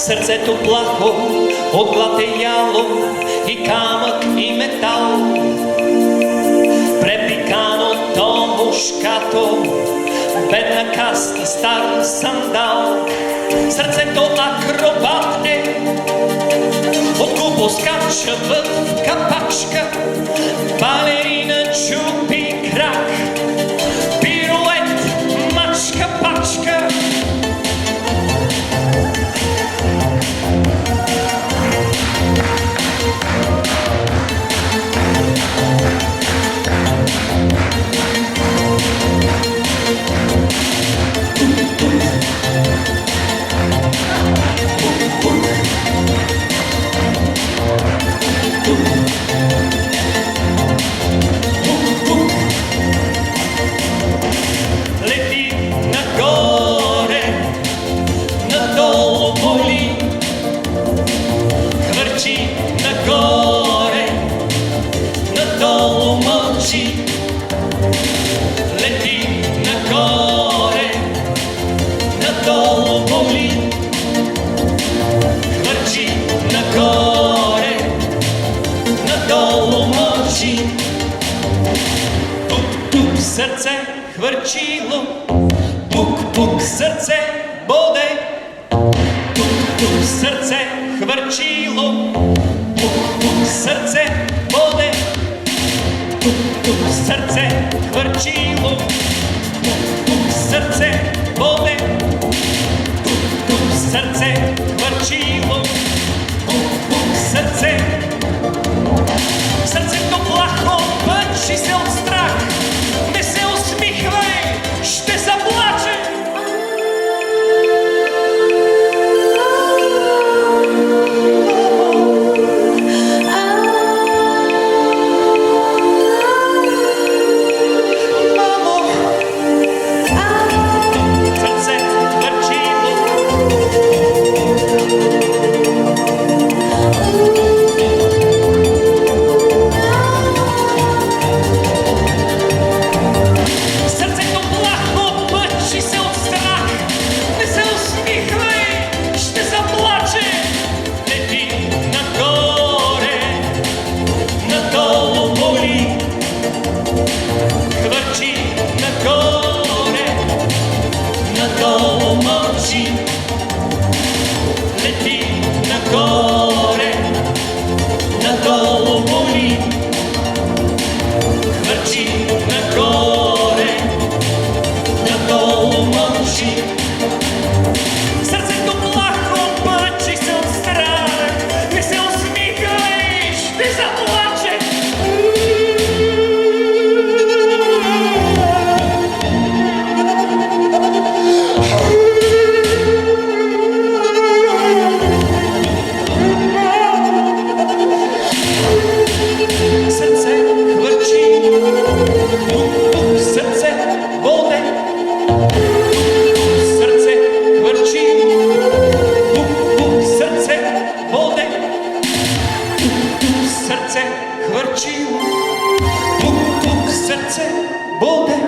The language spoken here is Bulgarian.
Сърцето плахо отглатеяло и камък и метал, препикано то мушкато, бедна каста, стар сандал. Сърцето акробат е, от купо скача в капачка, балерина чупи крак, пирует, мачка, пачка. Лети нагоре, надолу боли, хвърчи нагоре, надолу мълчи. Лети нагоре, надолу боли, хвърчи нагоре, надолу мълчи. Тук-тук сърце хвърчило, пук-пук сърце боде. Тук-тук сърце хвърчило, пук-пук сърце боде. Тук-тук сърце хвърчило, пук-пук сърце боде. Тук-тук сърце хвърчило, пук-пук сърце. Сърцето плахо пъчи се от страх, не се усмихвай, ще заплаче. Мамо, сърце хвърчило, сърцето плахо пъчи се от страх, не се усмихвай, ще заплаче. Лети нагоре, надолу боли, хвърчи нагоре, надолу мълчи. Лети нагоре, надолу боли, хвърчи нагоре, надолу мълчи. Сърцето плахо пъчи се от страх, не се усмихвай, ще заплаче. Сърце хвърчи, пук-пук сърце боде. Сърце хвърчи, пук-пук сърце боде. Сърце хвърчи, пук-пук сърце боде.